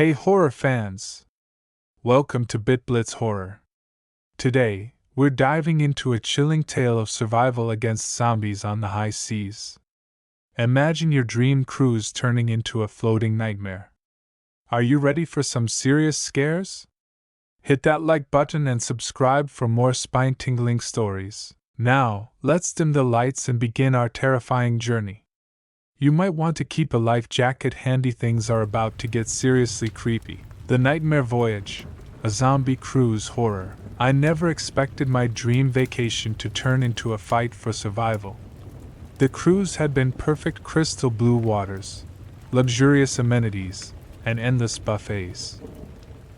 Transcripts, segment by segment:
Hey horror fans! Welcome to BitBlitz Horror. Today, we're diving into a chilling tale of survival against zombies on the high seas. Imagine your dream cruise turning into a floating nightmare. Are you ready for some serious scares? Hit that like button and subscribe for more spine-tingling stories. Now, let's dim the lights and begin our terrifying journey. You might want to keep a life jacket handy, things are about to get seriously creepy. The Nightmare Voyage, a zombie cruise horror. I never expected my dream vacation to turn into a fight for survival. The cruise had been perfect: crystal blue waters, luxurious amenities, and endless buffets.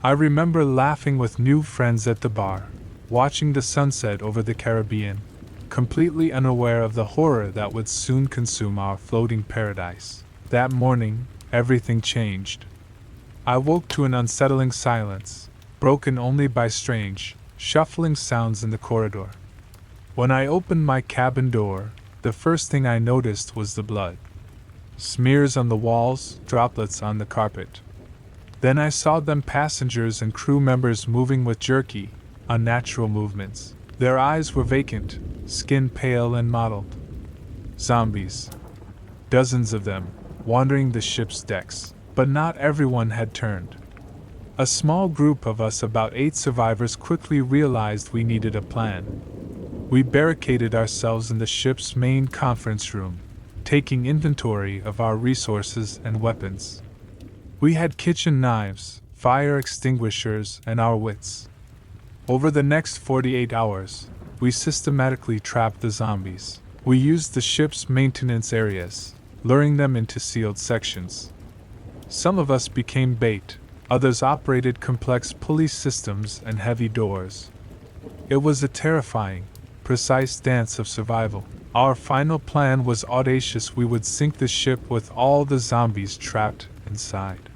I remember laughing with new friends at the bar, watching the sunset over the Caribbean, completely unaware of the horror that would soon consume our floating paradise. That morning, everything changed. I woke to an unsettling silence, broken only by strange, shuffling sounds in the corridor. When I opened my cabin door, the first thing I noticed was the blood. Smears on the walls, droplets on the carpet. Then I saw them, passengers and crew members, moving with jerky, unnatural movements. Their eyes were vacant, skin pale and mottled. Zombies. Dozens of them, wandering the ship's decks. But not everyone had turned. A small group of us, about 8 survivors, quickly realized we needed a plan. We barricaded ourselves in the ship's main conference room, taking inventory of our resources and weapons. We had kitchen knives, fire extinguishers, and our wits. Over the next 48 hours, we systematically trapped the zombies. We used the ship's maintenance areas, luring them into sealed sections. Some of us became bait, others operated complex pulley systems and heavy doors. It was a terrifying, precise dance of survival. Our final plan was audacious: we would sink the ship with all the zombies trapped inside.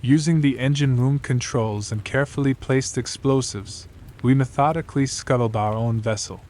Using the engine room controls and carefully placed explosives, we methodically scuttled our own vessel.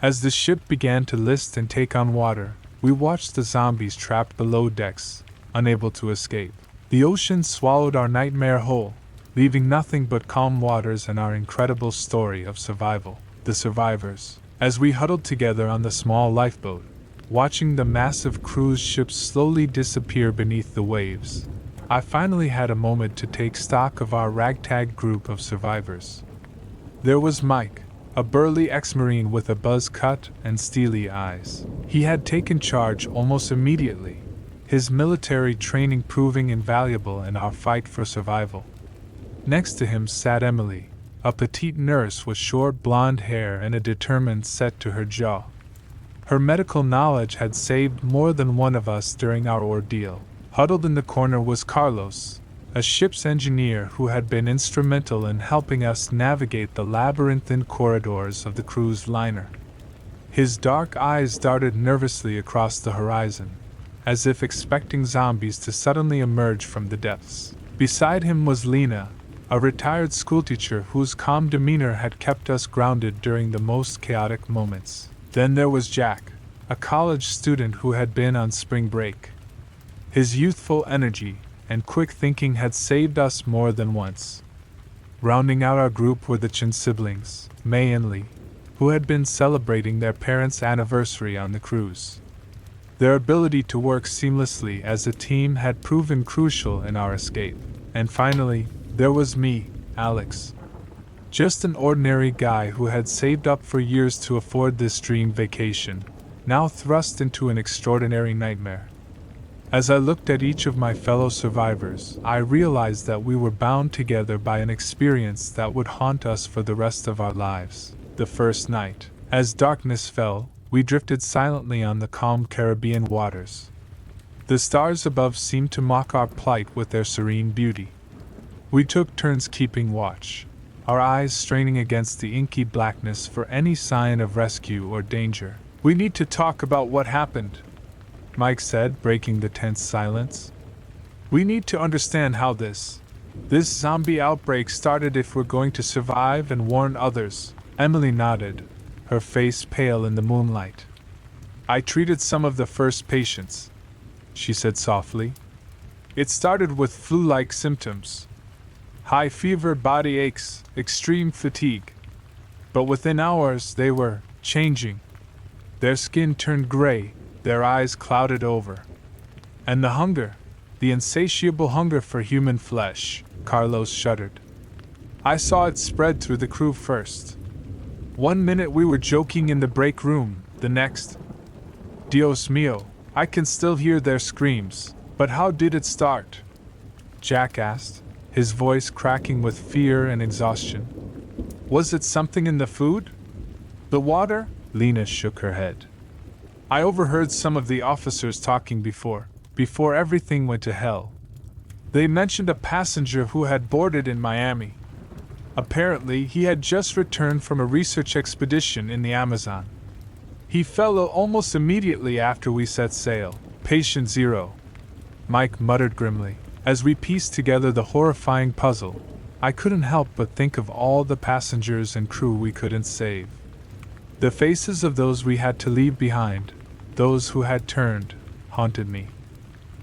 As the ship began to list and take on water, we watched the zombies trapped below decks, unable to escape. The ocean swallowed our nightmare whole, leaving nothing but calm waters and our incredible story of survival. The survivors. As we huddled together on the small lifeboat, watching the massive cruise ship slowly disappear beneath the waves, I finally had a moment to take stock of our ragtag group of survivors. There was Mike, a burly ex-Marine with a buzz cut and steely eyes. He had taken charge almost immediately, his military training proving invaluable in our fight for survival. Next to him sat Emily, a petite nurse with short blonde hair and a determined set to her jaw. Her medical knowledge had saved more than one of us during our ordeal. Huddled in the corner was Carlos, a ship's engineer who had been instrumental in helping us navigate the labyrinthine corridors of the cruise liner. His dark eyes darted nervously across the horizon, as if expecting zombies to suddenly emerge from the depths. Beside him was Lena, a retired schoolteacher whose calm demeanor had kept us grounded during the most chaotic moments. Then there was Jack, a college student who had been on spring break. His youthful energy and quick thinking had saved us more than once. Rounding out our group were the Chin siblings, May and Lee, who had been celebrating their parents' anniversary on the cruise. Their ability to work seamlessly as a team had proven crucial in our escape. And finally, there was me, Alex. Just an ordinary guy who had saved up for years to afford this dream vacation, now thrust into an extraordinary nightmare. As I looked at each of my fellow survivors, I realized that we were bound together by an experience that would haunt us for the rest of our lives. The first night, as darkness fell, we drifted silently on the calm Caribbean waters. The stars above seemed to mock our plight with their serene beauty. We took turns keeping watch, our eyes straining against the inky blackness for any sign of rescue or danger. "We need to talk about what happened," Mike said, breaking the tense silence. "We need to understand how this zombie outbreak started if we're going to survive and warn others." Emily nodded, her face pale in the moonlight. "I treated some of the first patients," she said softly. It started with flu-like symptoms. High fever, body aches, extreme fatigue. But within hours they were changing. Their skin turned gray, their eyes clouded over. And the hunger, the insatiable hunger for human flesh, Carlos shuddered. I saw it spread through the crew first. One minute we were joking in the break room, the next. Dios mío, I can still hear their screams. But how did it start? Jack asked, his voice cracking with fear and exhaustion. Was it something in the food? The water? Lena shook her head. I overheard some of the officers talking before everything went to hell. They mentioned a passenger who had boarded in Miami. Apparently, he had just returned from a research expedition in the Amazon. He fell ill almost immediately after we set sail. Patient zero, Mike muttered grimly. As we pieced together the horrifying puzzle, I couldn't help but think of all the passengers and crew we couldn't save. The faces of those we had to leave behind, those who had turned, haunted me.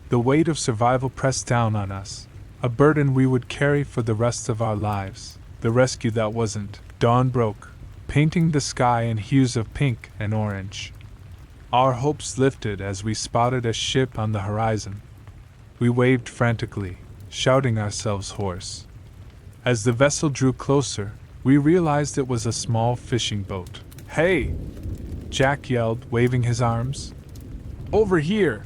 The weight of survival pressed down on us, a burden we would carry for the rest of our lives. The rescue that wasn't. Dawn broke, painting the sky in hues of pink and orange. Our hopes lifted as we spotted a ship on the horizon. We waved frantically, shouting ourselves hoarse. As the vessel drew closer, we realized it was a small fishing boat. Hey! Jack yelled, waving his arms. Over here!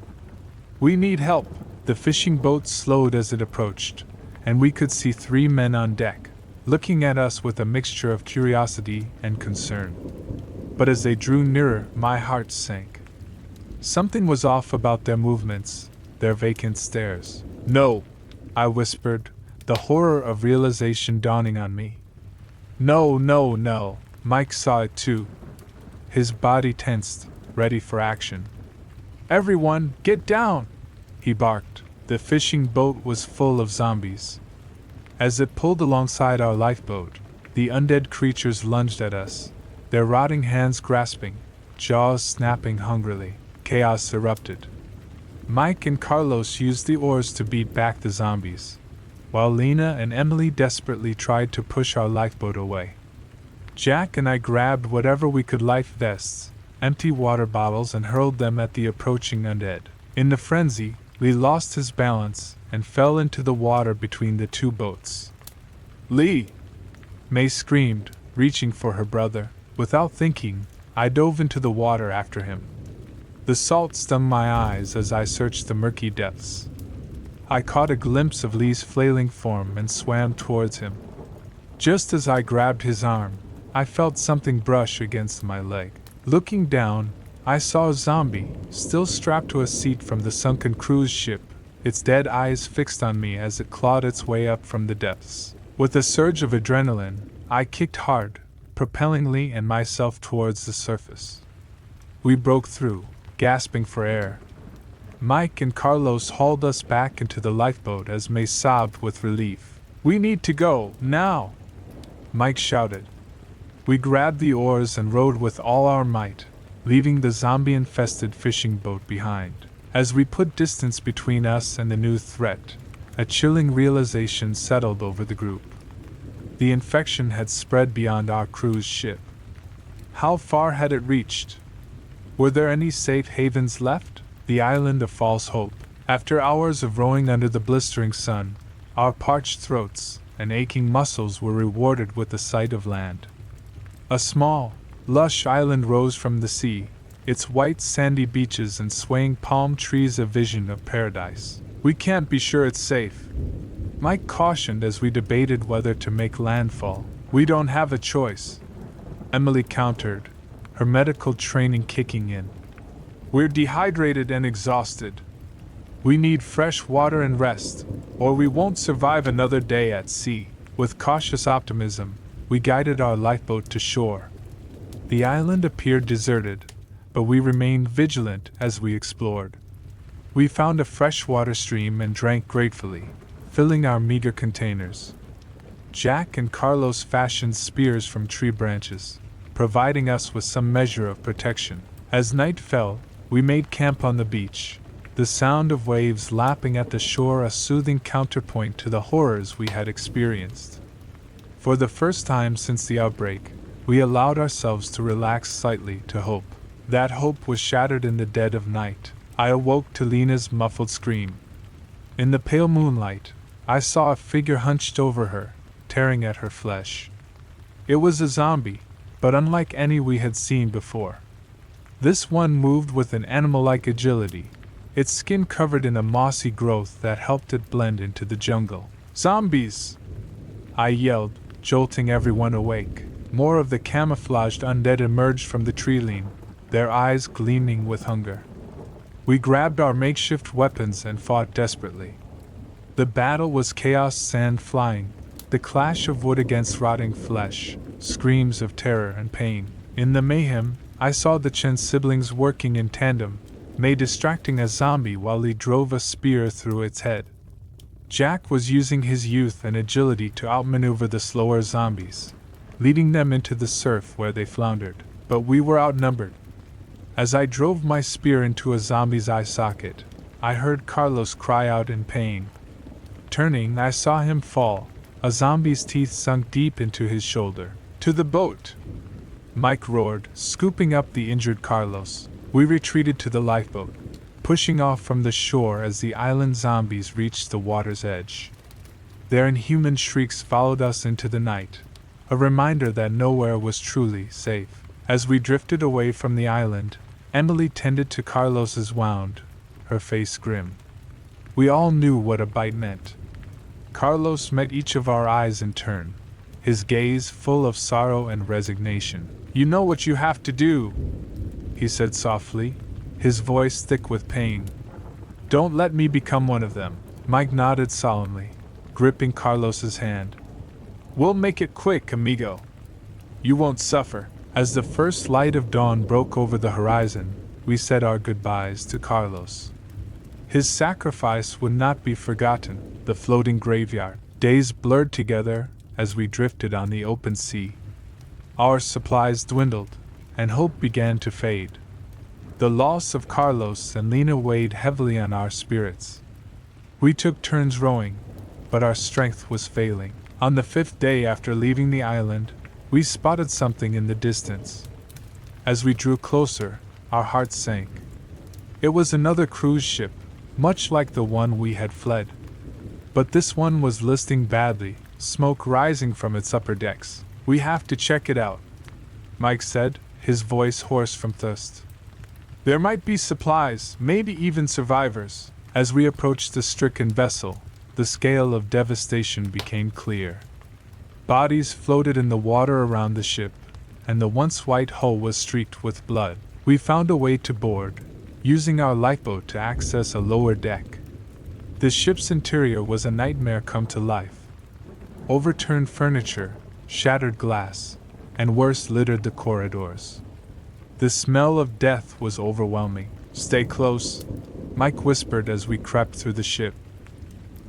We need help! The fishing boat slowed as it approached, and we could see 3 men on deck, looking at us with a mixture of curiosity and concern. But as they drew nearer, my heart sank. Something was off about their movements, their vacant stares. No! I whispered, the horror of realization dawning on me. No, no, no! Mike saw it too. His body tensed, ready for action. Everyone, get down! He barked. The fishing boat was full of zombies. As it pulled alongside our lifeboat, the undead creatures lunged at us, their rotting hands grasping, jaws snapping hungrily. Chaos erupted. Mike and Carlos used the oars to beat back the zombies, while Lena and Emily desperately tried to push our lifeboat away. Jack and I grabbed whatever we could, life vests, empty water bottles, and hurled them at the approaching undead. In the frenzy, Lee lost his balance and fell into the water between the 2 boats. Lee! May screamed, reaching for her brother. Without thinking, I dove into the water after him. The salt stung my eyes as I searched the murky depths. I caught a glimpse of Lee's flailing form and swam towards him. Just as I grabbed his arm, I felt something brush against my leg. Looking down, I saw a zombie, still strapped to a seat from the sunken cruise ship, its dead eyes fixed on me as it clawed its way up from the depths. With a surge of adrenaline, I kicked hard, propelling Lee and myself towards the surface. We broke through, gasping for air. Mike and Carlos hauled us back into the lifeboat as May sobbed with relief. We need to go, now! Mike shouted. We grabbed the oars and rowed with all our might, leaving the zombie-infested fishing boat behind. As we put distance between us and the new threat, a chilling realization settled over the group. The infection had spread beyond our cruise ship. How far had it reached? Were there any safe havens left? The island of false hope. After hours of rowing under the blistering sun, our parched throats and aching muscles were rewarded with the sight of land. A small, lush island rose from the sea, its white sandy beaches and swaying palm trees a vision of paradise. We can't be sure it's safe, Mike cautioned as we debated whether to make landfall. We don't have a choice, Emily countered, her medical training kicking in. We're dehydrated and exhausted. We need fresh water and rest, or we won't survive another day at sea. With cautious optimism, we guided our lifeboat to shore. The island appeared deserted, but we remained vigilant as we explored. We found a freshwater stream and drank gratefully, filling our meager containers. Jack and Carlos fashioned spears from tree branches, providing us with some measure of protection. As night fell, we made camp on the beach, the sound of waves lapping at the shore a soothing counterpoint to the horrors we had experienced. For the first time since the outbreak, we allowed ourselves to relax slightly to hope. That hope was shattered in the dead of night. I awoke to Lena's muffled scream. In the pale moonlight, I saw a figure hunched over her, tearing at her flesh. It was a zombie, but unlike any we had seen before. This one moved with an animal-like agility, its skin covered in a mossy growth that helped it blend into the jungle. "Zombies!" I yelled, jolting everyone awake. More of the camouflaged undead emerged from the tree-line, their eyes gleaming with hunger. We grabbed our makeshift weapons and fought desperately. The battle was chaos, sand flying, the clash of wood against rotting flesh, screams of terror and pain. In the mayhem, I saw the Chen siblings working in tandem, May distracting a zombie while he drove a spear through its head. Jack was using his youth and agility to outmaneuver the slower zombies, leading them into the surf where they floundered, but we were outnumbered. As I drove my spear into a zombie's eye socket, I heard Carlos cry out in pain. Turning, I saw him fall, a zombie's teeth sunk deep into his shoulder. "To the boat!" Mike roared, scooping up the injured Carlos. We retreated to the lifeboat, pushing off from the shore as the island zombies reached the water's edge. Their inhuman shrieks followed us into the night, a reminder that nowhere was truly safe. As we drifted away from the island, Emily tended to Carlos's wound, her face grim. We all knew what a bite meant. Carlos met each of our eyes in turn, his gaze full of sorrow and resignation. "You know what you have to do," he said softly, his voice thick with pain. "Don't let me become one of them." Mike nodded solemnly, gripping Carlos's hand. "We'll make it quick, amigo. You won't suffer." As the first light of dawn broke over the horizon, we said our goodbyes to Carlos. His sacrifice would not be forgotten. The floating graveyard. Days blurred together as we drifted on the open sea. Our supplies dwindled, and hope began to fade. The loss of Carlos and Lena weighed heavily on our spirits. We took turns rowing, but our strength was failing. On the 5th day after leaving the island, we spotted something in the distance. As we drew closer, our hearts sank. It was another cruise ship, much like the one we had fled. But this one was listing badly, smoke rising from its upper decks. "We have to check it out," Mike said, his voice hoarse from thirst. "There might be supplies, maybe even survivors." As we approached the stricken vessel, the scale of devastation became clear. Bodies floated in the water around the ship, and the once white hull was streaked with blood. We found a way to board, using our lifeboat to access a lower deck. The ship's interior was a nightmare come to life. Overturned furniture, shattered glass, and worse littered the corridors. The smell of death was overwhelming. "Stay close," Mike whispered as we crept through the ship.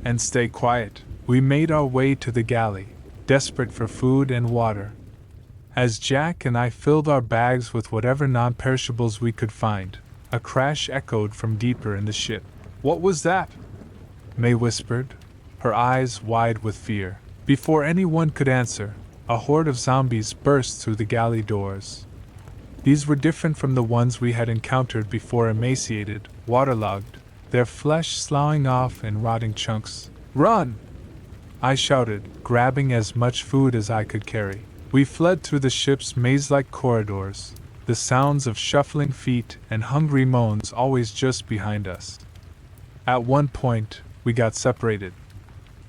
"And stay quiet." We made our way to the galley, desperate for food and water. As Jack and I filled our bags with whatever non-perishables we could find, a crash echoed from deeper in the ship. "What was that?" May whispered, her eyes wide with fear. Before anyone could answer, a horde of zombies burst through the galley doors. These were different from the ones we had encountered before, emaciated, waterlogged, their flesh sloughing off in rotting chunks. "Run!" I shouted, grabbing as much food as I could carry. We fled through the ship's maze-like corridors, the sounds of shuffling feet and hungry moans always just behind us. At one point, we got separated.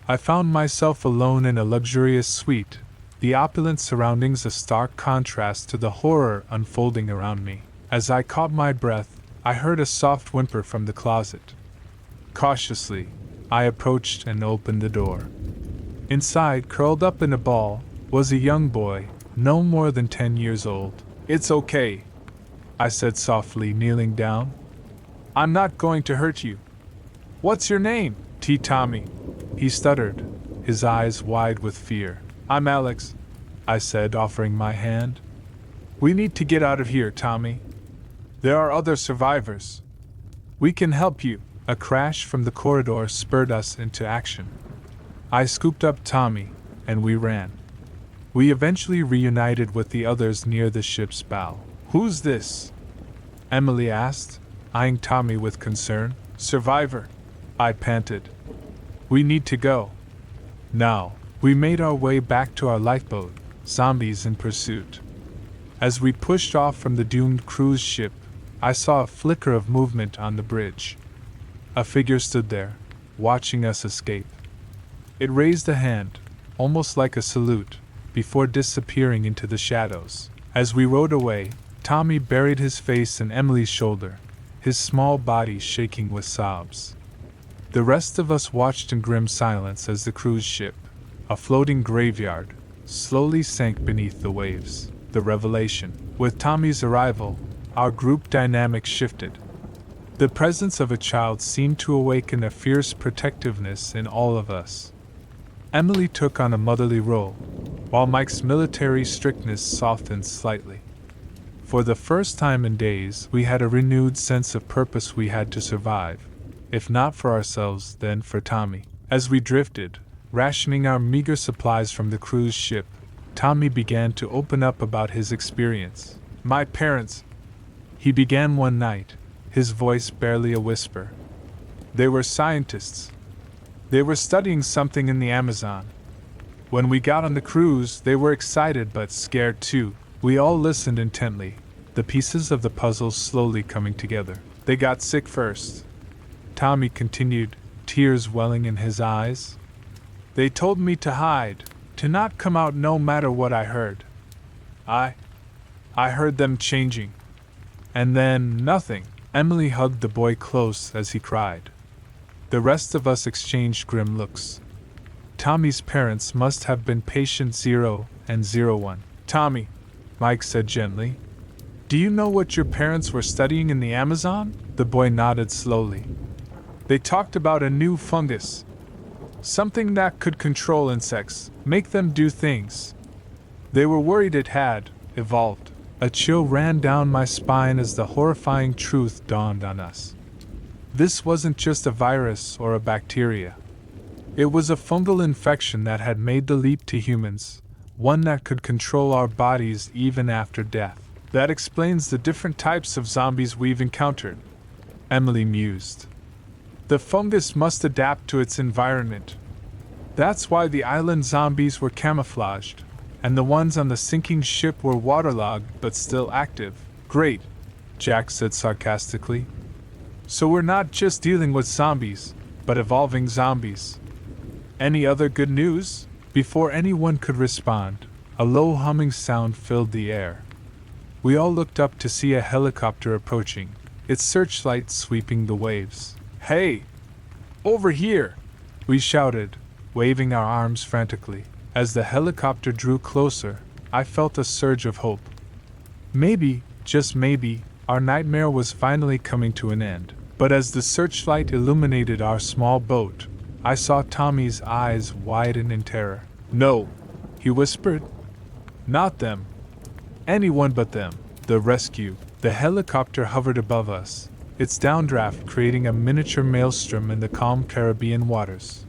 I found myself alone in a luxurious suite, the opulent surroundings a stark contrast to the horror unfolding around me. As I caught my breath, I heard a soft whimper from the closet. Cautiously, I approached and opened the door. Inside, curled up in a ball, was a young boy, no more than 10 years old. "It's okay," I said softly, kneeling down. "I'm not going to hurt you." "What's your name?" "Tommy," he stuttered, his eyes wide with fear. "I'm Alex," I said, offering my hand. "We need to get out of here, Tommy. There are other survivors. We can help you." A crash from the corridor spurred us into action. I scooped up Tommy, and we ran. We eventually reunited with the others near the ship's bow. "Who's this?" Emily asked, eyeing Tommy with concern. "Survivor," I panted. "We need to go." Now, we made our way back to our lifeboat, zombies in pursuit. As we pushed off from the doomed cruise ship, I saw a flicker of movement on the bridge. A figure stood there, watching us escape. It raised a hand, almost like a salute, before disappearing into the shadows. As we rode away, Tommy buried his face in Emily's shoulder, his small body shaking with sobs. The rest of us watched in grim silence as the cruise ship, a floating graveyard, slowly sank beneath the waves. The revelation. With Tommy's arrival, our group dynamic shifted. The presence of a child seemed to awaken a fierce protectiveness in all of us. Emily took on a motherly role, while Mike's military strictness softened slightly. For the first time in days, we had a renewed sense of purpose. We had to survive, if not for ourselves, then for Tommy. As we drifted, rationing our meager supplies from the cruise ship, Tommy began to open up about his experience. "My parents," he began one night, his voice barely a whisper. "They were scientists. They were studying something in the Amazon. When we got on the cruise, they were excited but scared too." We all listened intently, the pieces of the puzzle slowly coming together. "They got sick first," Tommy continued, tears welling in his eyes. "They told me to hide, to not come out no matter what I heard. I heard them changing. And then, nothing." Emily hugged the boy close as he cried. The rest of us exchanged grim looks. Tommy's parents must have been patient 0 and 01. "Tommy," Mike said gently, "do you know what your parents were studying in the Amazon?" The boy nodded slowly. "They talked about a new fungus. Something that could control insects, make them do things. They were worried it had evolved." A chill ran down my spine as the horrifying truth dawned on us. This wasn't just a virus or a bacteria. It was a fungal infection that had made the leap to humans, one that could control our bodies even after death. "That explains the different types of zombies we've encountered," Emily mused. "The fungus must adapt to its environment. That's why the island zombies were camouflaged, and the ones on the sinking ship were waterlogged but still active." "Great," Jack said sarcastically. "So we're not just dealing with zombies, but evolving zombies. Any other good news?" Before anyone could respond, a low humming sound filled the air. We all looked up to see a helicopter approaching, its searchlight sweeping the waves. "Hey! Over here!" we shouted, waving our arms frantically. As the helicopter drew closer, I felt a surge of hope. Maybe, just maybe, our nightmare was finally coming to an end. But as the searchlight illuminated our small boat, I saw Tommy's eyes widen in terror. "No," he whispered. "Not them. Anyone but them." The rescue. The helicopter hovered above us, its downdraft creating a miniature maelstrom in the calm Caribbean waters.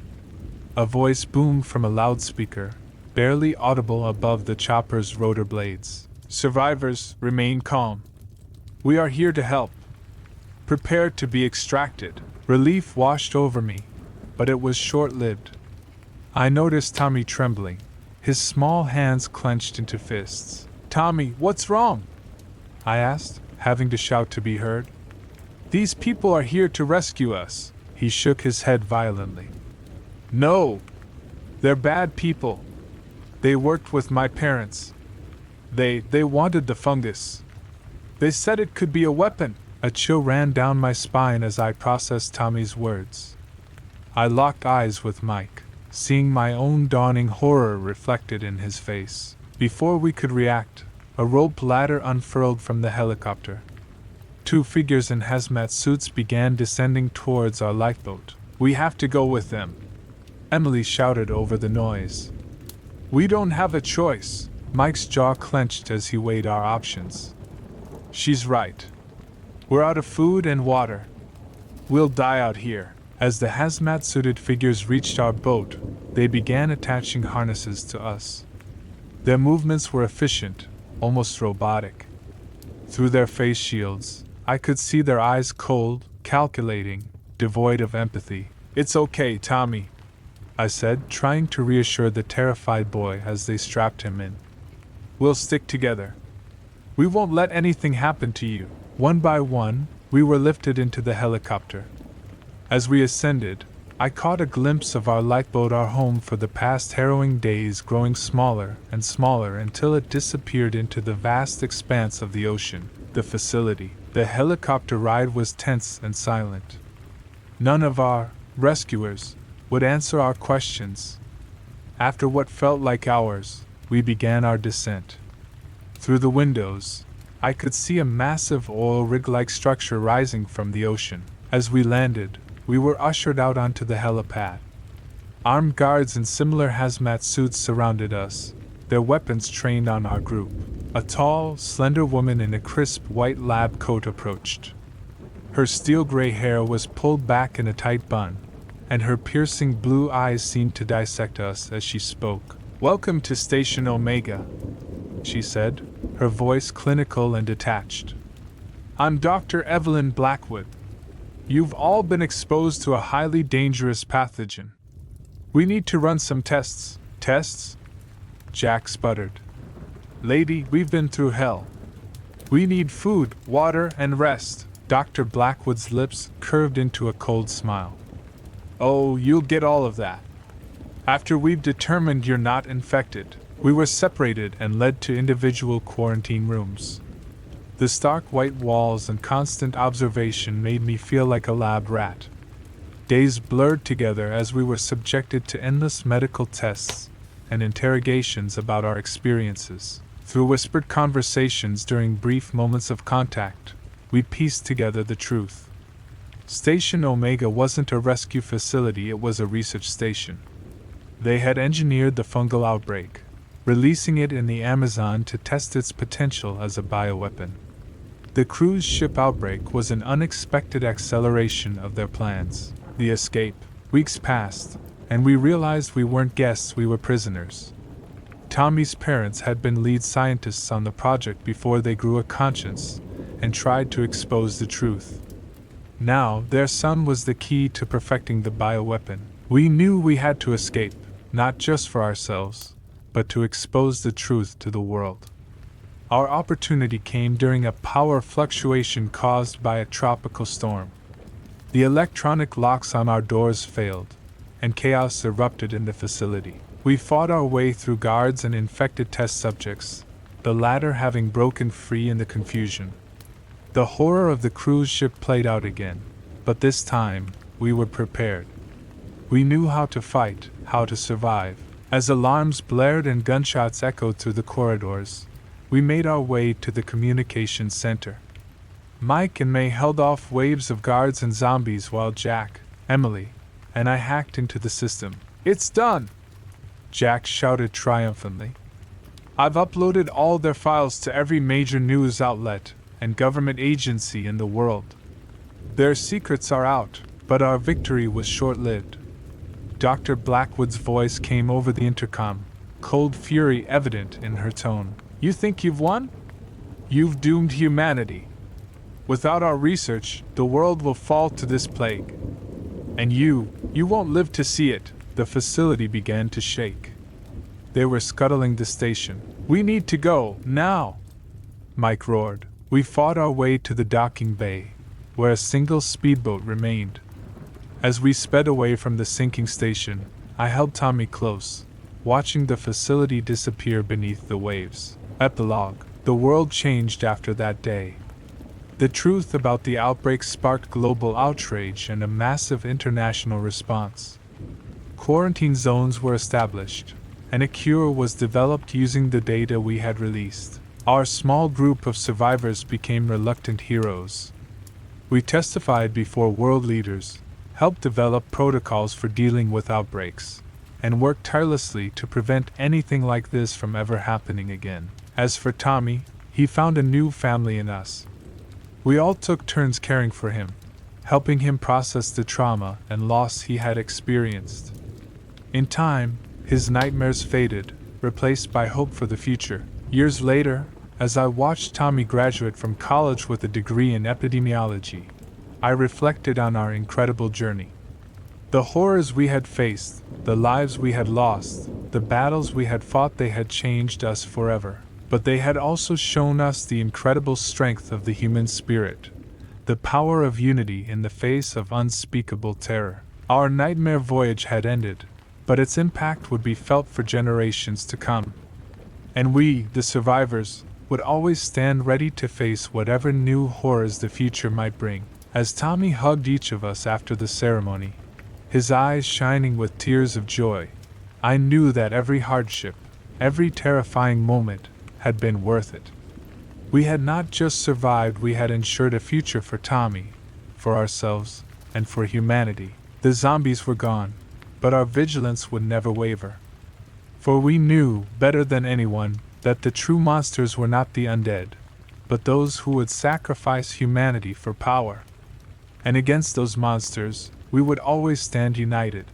A voice boomed from a loudspeaker, barely audible above the chopper's rotor blades. "Survivors, remain calm. We are here to help. Prepare to be extracted." Relief washed over me, but it was short-lived. I noticed Tommy trembling, his small hands clenched into fists. "Tommy, what's wrong?" I asked, having to shout to be heard. "These people are here to rescue us." He shook his head violently. "No! They're bad people. They worked with my parents. They wanted the fungus. They said it could be a weapon." A chill ran down my spine as I processed Tommy's words. I locked eyes with Mike, seeing my own dawning horror reflected in his face. Before we could react, a rope ladder unfurled from the helicopter. Two figures in hazmat suits began descending towards our lifeboat. "We have to go with them," Emily shouted over the noise. "We don't have a choice." Mike's jaw clenched as he weighed our options. "She's right. We're out of food and water. We'll die out here. As the hazmat-suited figures reached our boat, they began attaching harnesses to us. Their movements were efficient, almost robotic. Through their face shields, I could see their eyes cold, calculating, devoid of empathy. "It's okay, Tommy," I said, trying to reassure the terrified boy as they strapped him in. "We'll stick together. We won't let anything happen to you." One by one, we were lifted into the helicopter. As we ascended, I caught a glimpse of our lifeboat, our home for the past harrowing days, growing smaller and smaller until it disappeared into the vast expanse of the ocean. The facility, the helicopter ride was tense and silent. None of our rescuers would answer our questions. After what felt like hours, we began our descent. Through the windows, I could see a massive oil rig-like structure rising from the ocean. As we landed, we were ushered out onto the helipad. Armed guards in similar hazmat suits surrounded us, their weapons trained on our group. A tall, slender woman in a crisp white lab coat approached. Her steel-gray hair was pulled back in a tight bun, and her piercing blue eyes seemed to dissect us as she spoke. "Welcome to Station Omega," she said, her voice clinical and detached. "I'm Dr. Evelyn Blackwood. You've all been exposed to a highly dangerous pathogen. We need to run some tests." "Tests?" Jack sputtered. "Lady, we've been through hell. We need food, water, and rest." Dr. Blackwood's lips curved into a cold smile. "Oh, you'll get all of that. After we've determined you're not infected." We were separated and led to individual quarantine rooms. The stark white walls and constant observation made me feel like a lab rat. Days blurred together as we were subjected to endless medical tests and interrogations about our experiences. Through whispered conversations during brief moments of contact, we pieced together the truth. Station Omega wasn't a rescue facility, it was a research station. They had engineered the fungal outbreak, releasing it in the Amazon to test its potential as a bioweapon. The cruise ship outbreak was an unexpected acceleration of their plans. The escape. Weeks passed, and we realized we weren't guests, we were prisoners. Tommy's parents had been lead scientists on the project before they grew a conscience and tried to expose the truth. Now, their son was the key to perfecting the bioweapon. We knew we had to escape, not just for ourselves, but to expose the truth to the world. Our opportunity came during a power fluctuation caused by a tropical storm. The electronic locks on our doors failed, and chaos erupted in the facility. We fought our way through guards and infected test subjects, the latter having broken free in the confusion. The horror of the cruise ship played out again, but this time, we were prepared. We knew how to fight, how to survive. As alarms blared and gunshots echoed through the corridors, we made our way to the communications center. Mike and May held off waves of guards and zombies while Jack, Emily, and I hacked into the system. "It's done!" Jack shouted triumphantly. "I've uploaded all their files to every major news outlet and government agency in the world. Their secrets are out, but our victory was short-lived." Dr. Blackwood's voice came over the intercom, cold fury evident in her tone. "You think you've won? You've doomed humanity. Without our research, the world will fall to this plague. And you won't live to see it." The facility began to shake. They were scuttling the station. "We need to go, now!" Mike roared. We fought our way to the docking bay, where a single speedboat remained. As we sped away from the sinking station, I held Tommy close, watching the facility disappear beneath the waves. Epilogue. The world changed after that day. The truth about the outbreak sparked global outrage and a massive international response. Quarantine zones were established, and a cure was developed using the data we had released. Our small group of survivors became reluctant heroes. We testified before world leaders, helped develop protocols for dealing with outbreaks, and worked tirelessly to prevent anything like this from ever happening again. As for Tommy, he found a new family in us. We all took turns caring for him, helping him process the trauma and loss he had experienced. In time, his nightmares faded, replaced by hope for the future. Years later, as I watched Tommy graduate from college with a degree in epidemiology, I reflected on our incredible journey. The horrors we had faced, the lives we had lost, the battles we had fought, they had changed us forever. But they had also shown us the incredible strength of the human spirit, the power of unity in the face of unspeakable terror. Our nightmare voyage had ended, but its impact would be felt for generations to come. And we, the survivors, would always stand ready to face whatever new horrors the future might bring. As Tommy hugged each of us after the ceremony, his eyes shining with tears of joy, I knew that every hardship, every terrifying moment, had been worth it. We had not just survived, we had ensured a future for Tommy, for ourselves, and for humanity. The zombies were gone, but our vigilance would never waver. For we knew, better than anyone, that the true monsters were not the undead, but those who would sacrifice humanity for power. And against those monsters, we would always stand united,